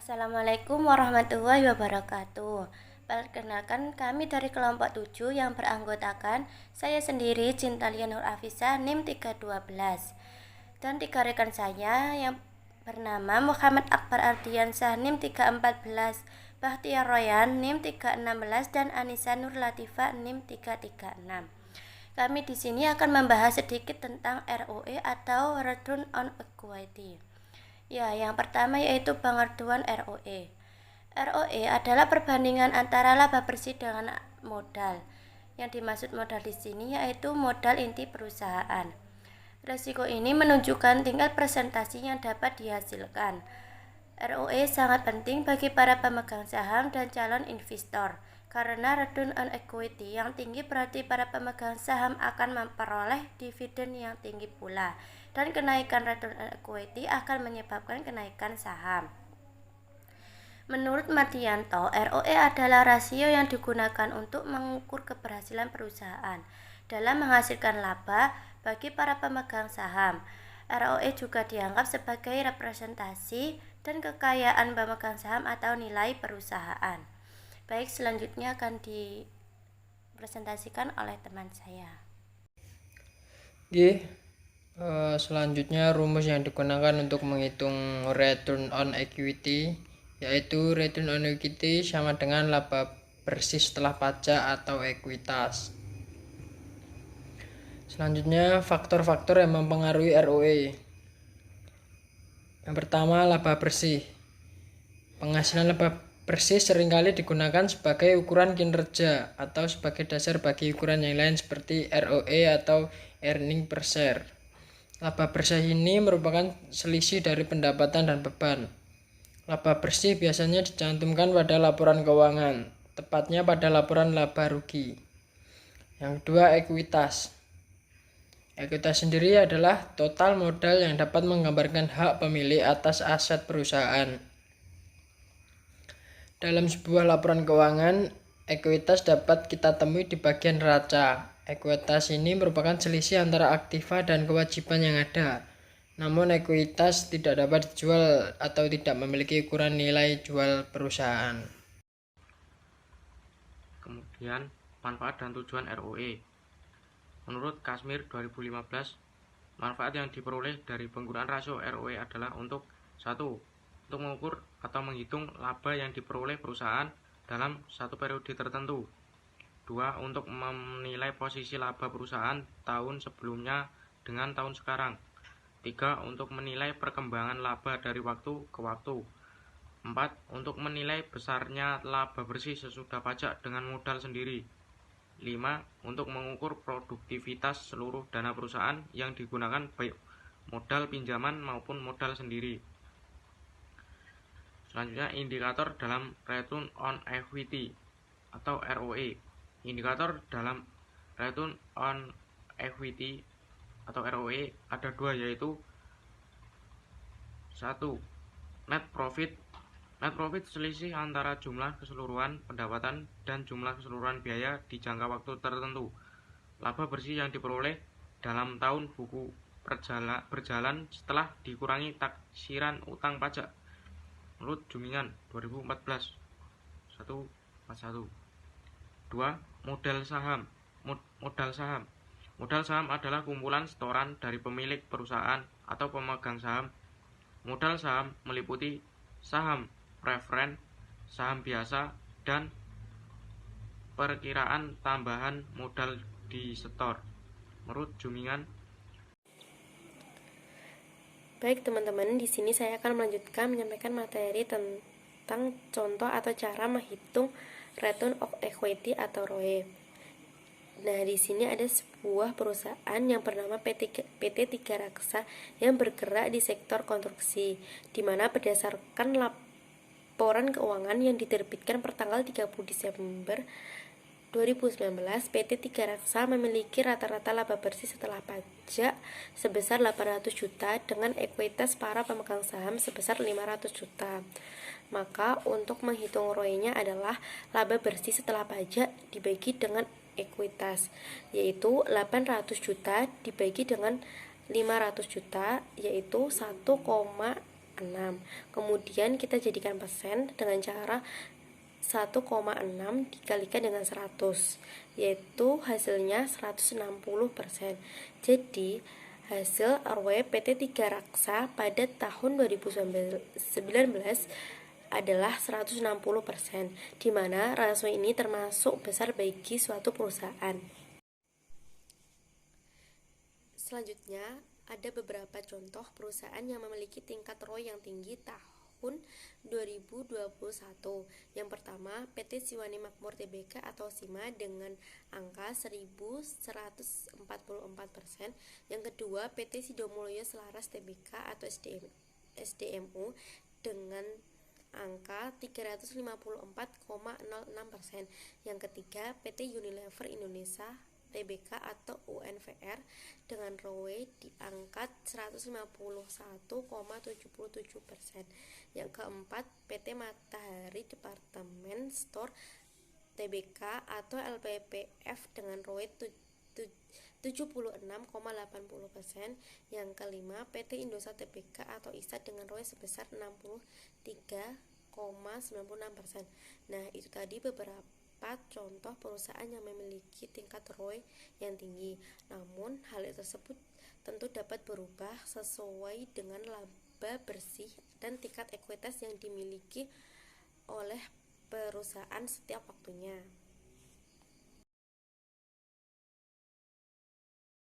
Assalamualaikum warahmatullahi wabarakatuh. Perkenalkan, kami dari kelompok 7 yang beranggotakan saya sendiri, Cintalia Nur Afisa, NIM 312. Dan 3 rekan saya yang bernama Muhammad Akbar Ardiansyah, NIM 314, Bahtiar Royan, NIM 316, dan Anissa Nur Latifah, NIM 336. Kami di sini akan membahas sedikit tentang ROE atau Return on Equity. Ya, yang pertama yaitu pengertian ROE. ROE adalah perbandingan antara laba bersih dengan modal. Yang dimaksud modal di sini yaitu modal inti perusahaan. Resiko ini menunjukkan tingkat presentasi yang dapat dihasilkan. ROE sangat penting bagi para pemegang saham dan calon investor, karena return on equity yang tinggi berarti para pemegang saham akan memperoleh dividen yang tinggi pula, dan kenaikan return on equity akan menyebabkan kenaikan saham. Menurut Mardianto, ROE adalah rasio yang digunakan untuk mengukur keberhasilan perusahaan dalam menghasilkan laba bagi para pemegang saham. ROE juga dianggap sebagai representasi dan kekayaan pemegang saham atau nilai perusahaan. Baik, selanjutnya akan dipresentasikan oleh teman saya. Selanjutnya rumus yang digunakan untuk menghitung return on equity, yaitu return on equity sama dengan laba bersih setelah pajak atau ekuitas. Selanjutnya faktor-faktor yang mempengaruhi ROE. Yang pertama, laba bersih. Penghasilan laba bersih seringkali digunakan sebagai ukuran kinerja atau sebagai dasar bagi ukuran yang lain seperti ROE atau earning per share. Laba bersih ini merupakan selisih dari pendapatan dan beban. Laba bersih biasanya dicantumkan pada laporan keuangan, tepatnya pada laporan laba rugi. Yang kedua, ekuitas. Ekuitas sendiri adalah total modal yang dapat menggambarkan hak pemilik atas aset perusahaan. Dalam sebuah laporan keuangan, ekuitas dapat kita temui di bagian neraca. Ekuitas ini merupakan selisih antara aktiva dan kewajiban yang ada. Namun ekuitas tidak dapat dijual atau tidak memiliki ukuran nilai jual perusahaan. Kemudian, manfaat dan tujuan ROE. Menurut Kasmir 2015, manfaat yang diperoleh dari penggunaan rasio ROE adalah untuk 1. Untuk mengukur atau menghitung laba yang diperoleh perusahaan dalam satu periode tertentu. 2. Untuk menilai posisi laba perusahaan tahun sebelumnya dengan tahun sekarang. 3. Untuk menilai perkembangan laba dari waktu ke waktu. 4. Untuk menilai besarnya laba bersih sesudah pajak dengan modal sendiri. 5. Untuk mengukur produktivitas seluruh dana perusahaan yang digunakan baik modal pinjaman maupun modal sendiri. Selanjutnya, indikator dalam return on equity atau ROE. Indikator dalam return on equity atau ROE ada dua, yaitu 1. Net profit. Net profit selisih antara jumlah keseluruhan pendapatan dan jumlah keseluruhan biaya di jangka waktu tertentu. Laba bersih yang diperoleh dalam tahun buku berjalan setelah dikurangi taksiran utang pajak. Menurut Jumingan 2014 141. 2. Modal saham. Modal saham adalah kumpulan setoran dari pemilik perusahaan atau pemegang saham. Modal saham meliputi saham preferen, saham biasa, dan perkiraan tambahan modal disetor. Menurut Jumingan. Baik teman-teman, di sini saya akan melanjutkan menyampaikan materi tentang contoh atau cara menghitung return of equity atau ROE. Nah, di sini ada sebuah perusahaan yang bernama PT Tiga Raksa yang bergerak di sektor konstruksi, di mana berdasarkan laporan keuangan yang diterbitkan pertanggal 30 Desember 2019, PT Tiga Raksa memiliki rata-rata laba bersih setelah pajak sebesar 800 juta dengan ekuitas para pemegang saham sebesar 500 juta. Maka untuk menghitung ROE-nya adalah laba bersih setelah pajak dibagi dengan ekuitas, yaitu 800 juta dibagi dengan 500 juta, yaitu 1,6. Kemudian kita jadikan persen dengan cara 1,6 dikalikan dengan 100, yaitu hasilnya 160%. Jadi hasil ROE PT Tiga Raksa pada tahun 2019 adalah 160%, di mana rasio ini termasuk besar bagi suatu perusahaan. Selanjutnya, ada beberapa contoh perusahaan yang memiliki tingkat ROE yang tinggi tahun 2021. Yang pertama, PT Siwani Makmur Tbk atau SIMA dengan angka 1144%. Yang kedua, PT Sidomulyo Selaras Tbk atau SDMU dengan angka 354,06%. Yang ketiga, PT Unilever Indonesia Tbk atau UNVR dengan ROE di angka 151,77%. Yang keempat, PT Matahari Department Store Tbk atau LPPF dengan ROE 76,80%. Yang kelima, PT Indosat Tbk atau ISA dengan ROE sebesar 63,96%. Nah, itu tadi beberapa contoh perusahaan yang memiliki tingkat ROE yang tinggi. Namun, hal tersebut tentu dapat berubah sesuai dengan laba bersih dan tingkat ekuitas yang dimiliki oleh perusahaan setiap waktunya.